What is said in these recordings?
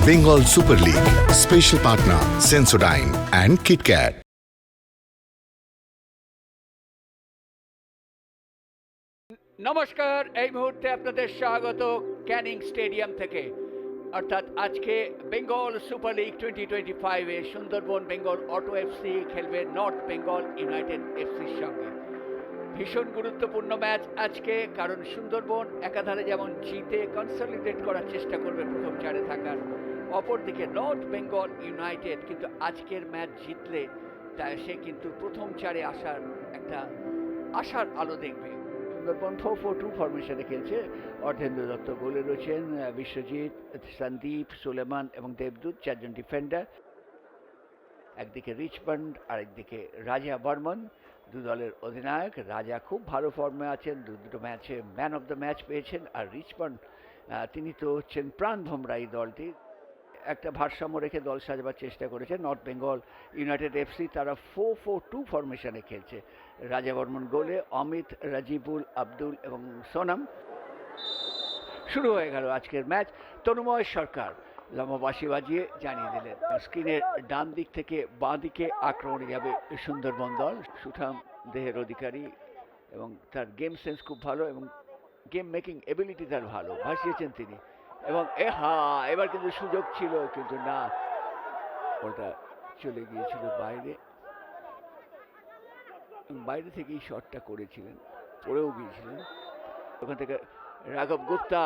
Bengal Super League. Special partner Sensodyne and KitKat. নমস্কার, এই মুহূর্তে আপনাদের স্বাগত ক্যানিং স্টেডিয়াম থেকে। অর্থাৎ আজকে বেঙ্গল সুপার লিগ 2025-এ সুন্দরবন বেঙ্গল অটো এফসি খেলবে নর্থ বেঙ্গল ইউনাইটেড এফসির সঙ্গে। ভীষণ গুরুত্বপূর্ণ ম্যাচ আজকে, কারণ সুন্দরবন একাধারে যেমন জিতে কনসলিডেট করার চেষ্টা করবে প্রথম চারে থাকার, অপরদিকে নর্থ বেঙ্গল ইউনাইটেড কিন্তু আজকের ম্যাচ জিতলে তাই সে কিন্তু প্রথম চারে আসার একটা আশার আলো দেখবে। সুন্দরবন 4-4-2 ফরমেশনে খেলছে। অর্ধেন্দ্র দত্ত গোলে রয়েছেন, বিশ্বজিৎ, সন্দীপ, সুলেমান এবং দেবদূত চারজন ডিফেন্ডার। একদিকে রিচমন্ড, আরেকদিকে রাজা বর্মন, দু দলের অধিনায়ক। রাজা খুব ভালো ফর্মে আছেন, দুটো ম্যাচে ম্যান অফ দ্য ম্যাচ পেয়েছেন। আর রিচমন্ড তিনি তো হচ্ছেন প্রাণভোমরা এই দলটি। একটা ভারসাম্য রেখে দল সাজাবার চেষ্টা করেছে নর্থ বেঙ্গল ইউনাইটেড এফসি। তারা 4-4-2 ফরমেশনে খেলছে। রাজা বর্মন গোলে, অমিত, রাজিবুল, আব্দুল এবং সোনাম। শুরু হয়ে গেল আজকের ম্যাচ। তনুময় সরকার লম্বা বাঁশি বাজিয়ে জানিয়ে দিলেন স্ক্রিনের ডান দিক থেকে বাঁ দিকে আক্রমণে যাবে সুন্দরবন দল। সুঠাম দেহের অধিকারী এবং তার গেম সেন্স খুব ভালো এবং গেম মেকিং এবিলিটি তার ভালো, ভাসিয়েছেন তিনি। এবং এবার কিন্তু সুযোগ ছিল, কিন্তু না, ওটা চলে গিয়েছিল বাইরে। বাইরে থেকেই শটটা করেছিলেন, পড়েও গিয়েছিলেন। ওখান থেকে রাঘব গুপ্তা,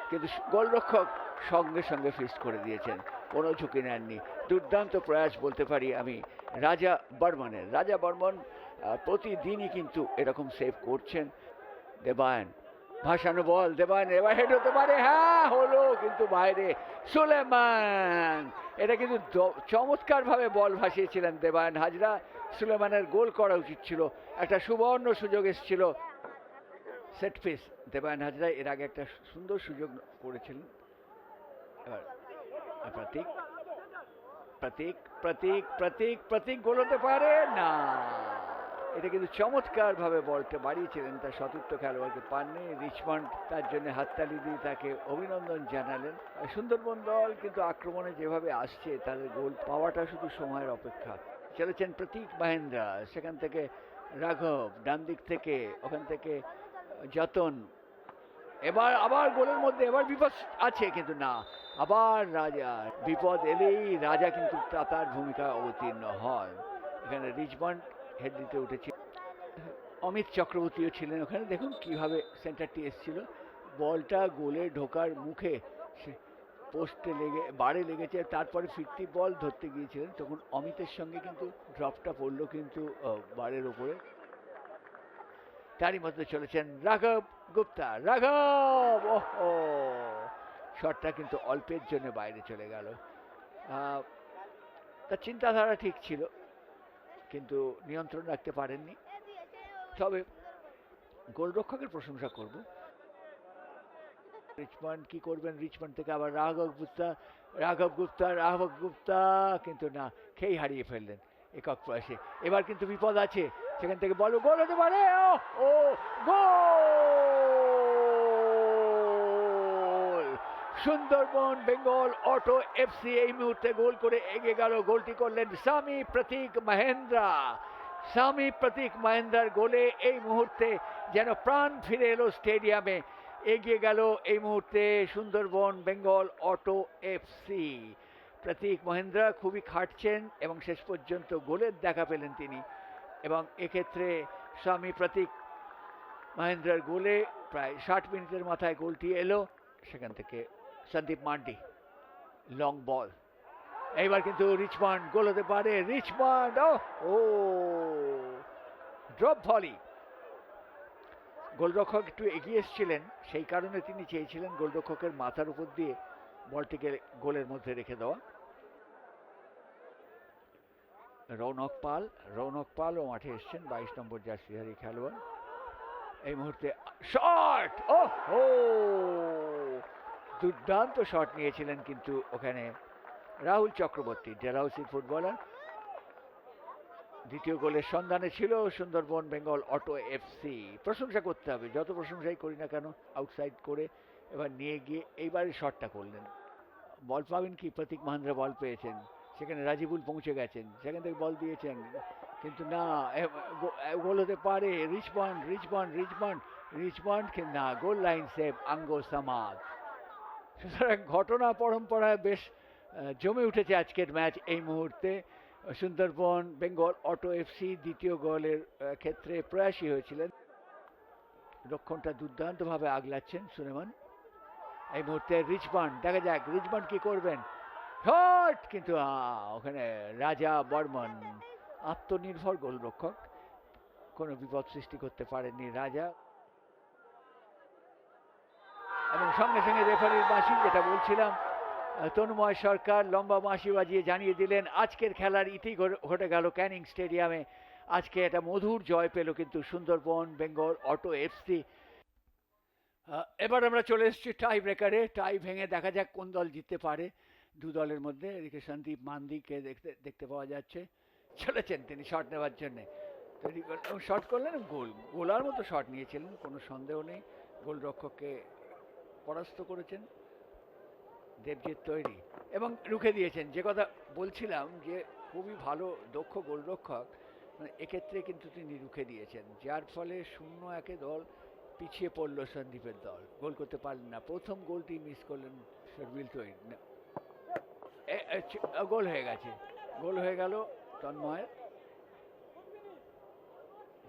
কিন্তু গোলরক্ষক সঙ্গে সঙ্গে ফিস্ট করে দিয়েছেন, কোনো ঝুঁকি নেননি। দুর্দান্ত প্রয়াস বলতে পারি আমি রাজা বর্মনের। রাজা বর্মন প্রতিদিনই কিন্তু এরকম সেভ করছেন। দেবায়ন, ভাসানো বল, দেবায়ন এবার হেড হতে পারে, হ্যাঁ হলো, কিন্তু বাইরে। সুলেমান, এটা কিন্তু চমৎকারভাবে বল ভাসিয়েছিলেন দেবায়ন হাজরা। সুলেমানের গোল করা উচিত ছিল, একটা সুবর্ণ সুযোগ এসেছিল। সেট পিস দেবায়ন হাজরা এর আগে একটা সুন্দর সুযোগ করেছিলেন। এবার প্রতীক প্রতীক প্রতীক প্রতীক প্রতীক গোল হতে পারে না। এটা কিন্তু চমৎকারভাবে বলটা বাড়িয়েছিলেন, তার সতীর্থ খেলোয়াড়কে পাননি। রিচমন্ড তার জন্য হাততালি দিয়ে তাকে অভিনন্দন জানালেন। সুন্দরবন দল কিন্তু আক্রমণে যেভাবে আসছে, তাদের গোল পাওয়াটা শুধু সময়ের অপেক্ষা। চলেছেন প্রতীক মহেন্দ্রা, সেখান থেকে রাঘব, ডান দিক থেকে ওখান থেকে যতন। এবার আবার গোলের মধ্যে এবার বিপদ আছে, কিন্তু না, আবার রাজা। বিপদ এলেই রাজা কিন্তু তার ভূমিকা অবতীর্ণ হয়। এখানে রিচমন্ড হেড দিতে উঠেছে, অমিত চক্রবর্তীও ছিলেন ওখানে। দেখুন কিভাবে সেন্টারটি এসেছিল, বলটা গোলে ঢোকার মুখে পোস্টে বারে লেগেছে, তারপরে ফিরতি বল ধরতে গিয়েছিলেন, তখন অমিতের সঙ্গে কিন্তু ড্রপটা পড়লো কিন্তু বারের ওপরে। তারই মধ্যে চলেছেন রাঘব গুপ্তা। রাঘব, ওহো, শটটা কিন্তু অল্পের জন্য বাইরে চলে গেল। তার চিন্তাধারা ঠিক ছিল, কিন্তু নিয়ন্ত্রণ রাখতে পারেননি। তবে গোলরক্ষকের প্রশংসা করব। রিচমন্ড কি করবেন, রিচমন্ড থেকে আবার রাঘব গুপ্তা কিন্তু না, খেই হারিয়ে ফেললেন একক প্রয়াসে। এবার কিন্তু বিপদ আছে, সেখান থেকে বল, গোল হতে পারে। ও গোল! সুন্দরবন বেঙ্গল অটো এফসি এই মুহূর্তে গোল করে এগিয়ে গেল। গোলটি করলেন স্বামী প্রতীক মহেন্দ্রা। স্বামী প্রতীক মহেন্দ্রার গোলে এই মুহূর্তে যেন প্রাণ ফিরে এলো স্টেডিয়ামে। এগিয়ে গেল এই মুহূর্তে সুন্দরবন বেঙ্গল অটো এফসি। প্রতীক মহেন্দ্রা খুবই খাটছেন এবং শেষ পর্যন্ত গোলের দেখা পেলেন তিনি। এবং এক্ষেত্রে স্বামী প্রতীক মহেন্দ্রার গোলে প্রায় 60 মিনিটের মাথায় গোলটি এলো। সেখান থেকে সন্দীপ মান্ডি, লং বল, এইবার কিন্তু রিচমন্ড, গোল হতে পারে। রিচমন্ড, ও ড্রপ ভলি। গোলরক্ষক একটু এগিয়ে এসেছিলেন, সেই কারণে তিনি চেয়েছিলেন গোলরক্ষকের মাথার উপর দিয়ে বলটিকে গোলের মধ্যে রেখে দেওয়া। রৌনক পালও মাঠে এসছেন, 22 নম্বর জার্সিধারী খেলোয়াড়। এই মুহূর্তে শট, দুর্দান্ত শট নিয়েছিলেন কিন্তু ওখানে রাহুল চক্রবর্তী, ডেলহাউসি ফুটবলার। দ্বিতীয় গোলের সন্ধানে ছিল সুন্দরবন বেঙ্গল অটো এফসি। প্রশংসা করতে হবে, যত প্রশংসাই করি না কেন, আউটসাইড করে এবার নিয়ে গিয়ে এইবারে শটটা করলেন। বল পাবেন কি, প্রতীক মাহান্দ্রা বল পেয়েছেন, সেখানে রাজিবুল পৌঁছে গেছেন, সেখান থেকে বল দিয়েছেন, কিন্তু না, গোল হতে পারে। রিচমন্ড কিন্তু না, গোল লাইন সেভ আঙ্গো সামাদ। সুতরাং ঘটনা পরম্পরায় বেশ জমে উঠেছে আজকের ম্যাচ এই মুহূর্তে। সুন্দরবন বেঙ্গল অটো এফসি দ্বিতীয় গোলের ক্ষেত্রে প্রয়াসী হয়েছিলেন। রক্ষণটা দুর্দান্তভাবে আগলাচ্ছেন সুলেমান। এই মুহূর্তে রিচমন্ড, দেখা যাক রিচমন্ড কি করবেন। শট, কিন্তু ওখানে রাজা বর্মন, আত্মনির্ভর গোলরক্ষক, কোনো বিপদ সৃষ্টি করতে পারেননি রাজা। এবং সঙ্গে সঙ্গে রেফারির বাঁশি, যেটা বলছিলাম, তনুময় সরকার লম্বা বাঁশি বাজিয়ে জানিয়ে দিলেন আজকের খেলার ইতি ঘটে গেল ক্যানিং স্টেডিয়ামে। আজকে একটা মধুর জয় পেল কিন্তু সুন্দরবন বেঙ্গল অটো এফসি। এবার আমরা চলে এসেছি টাই ব্রেকারে। টাই ভেঙে দেখা যাক কোন দল জিততে পারে দু দলের মধ্যে। এদিকে সন্দীপ মান্দিকে দেখতে পাওয়া যাচ্ছে, চলেছেন তিনি শট নেওয়ার জন্যে, তৈরি শট করলেন, গোলার মতো শট নিয়েছিলেন, কোনো সন্দেহ নেই। গোলরক্ষককে পরাস্ত করেছেন দেবজিৎ তৈরি এবং রুখে দিয়েছেন। যে কথা বলছিলাম যে খুবই ভালো দক্ষ গোলরক্ষক, মানে এক্ষেত্রে কিন্তু তিনি রুখে দিয়েছেন, যার ফলে 0-1 দল পিছিয়ে পড়ল। সন্দীপের দল গোল করতে পারলেন না, প্রথম গোলটি মিস করলেন শর্মিল তৈরি। গোল হয়ে গেল তন্ময়ের,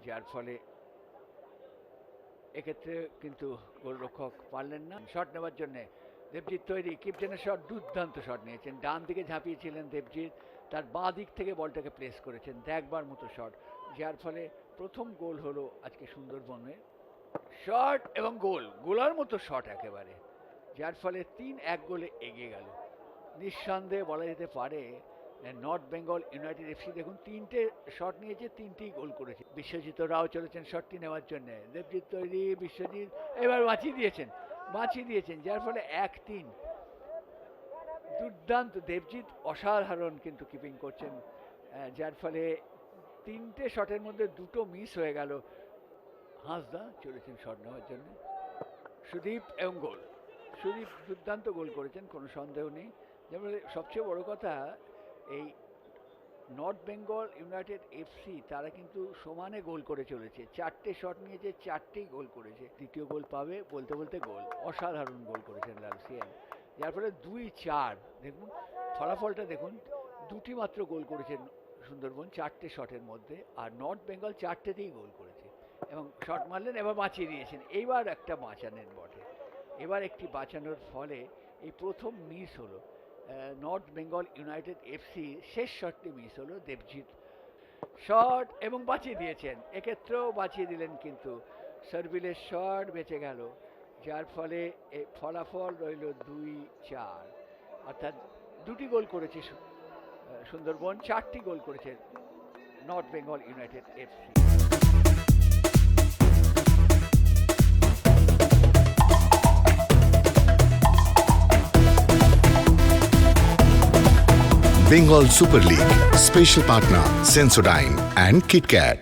যার ফলে এক্ষেত্রে কিন্তু গোলরক্ষক পারলেন না শট নেওয়ার জন্য। দেবজিৎ তৈরি, কিপজেনের শট, দুর্দান্ত শট নিয়েছেন, ডান দিকে ঝাঁপিয়েছিলেন দেবজিৎ, তার বাঁ দিক থেকে বলটাকে প্লেস করেছেন, দেখবার মতো শট, যার ফলে প্রথম গোল হলো আজকে সুন্দরবনের। শট এবং গোলার মতো শট একেবারে, যার ফলে 3-1 গোলে এগিয়ে গেল। নিঃসন্দেহে বলা যেতে পারে নর্থ বেঙ্গল ইউনাইটেড এফসি দেখুন 3টে শট নিয়েছে, 3টি গোল করেছে। বিশ্বজিৎ রাও চলেছেন শটটি নেওয়ার জন্য, দেবজিৎ তৈরি, বিশ্বজিৎ এবার বাঁচিয়ে দিয়েছেন, যার ফলে 1-3। দুর্দান্ত দেবজিৎ, অসাধারণ কিন্তু কিপিং করছেন, যার ফলে 3টে শটের মধ্যে 2টো মিস হয়ে গেল। হাঁসদা চলেছেন শট নেওয়ার জন্য, সুদীপ এবং গোল। সুদীপ দুর্দান্ত গোল করেছেন, কোনো সন্দেহ নেই। যেমন সবচেয়ে বড় কথা, এই নর্থ বেঙ্গল ইউনাইটেড এফসি তারা কিন্তু সমানে গোল করে চলেছে, 4টে শট নিয়েছে, 4টেই গোল করেছে। দ্বিতীয় গোল পাবে বলতে গোল, অসাধারণ গোল করেছেন লালসিয়ান, যার ফলে 2-4। দেখুন ফলাফলটা দেখুন, 2টি মাত্র গোল করেছেন সুন্দরবন 4টে শটের মধ্যে, আর নর্থ বেঙ্গল 4টেতেই গোল করেছে এবং শট মারলেন, এবার বাঁচিয়ে দিয়েছেন। এইবার একটা বাঁচানোর বটে, এবার একটি বাঁচানোর ফলে এই প্রথম মিস হলো নর্থ বেঙ্গল ইউনাইটেড এফসি, শেষ শটটি মিস হলো দেবজিৎ শট এবং বাঁচিয়ে দিয়েছেন। এক্ষেত্রেও বাঁচিয়ে দিলেন, কিন্তু সার্ভিলের শট বেঁচে গেল, যার ফলে ফলাফল রইল 2-4, অর্থাৎ 2টি গোল করেছে সুন্দরবন, 4টি গোল করেছে north Bengal United FC. Bengal Super League. Special partner Sensodyne and KitKat.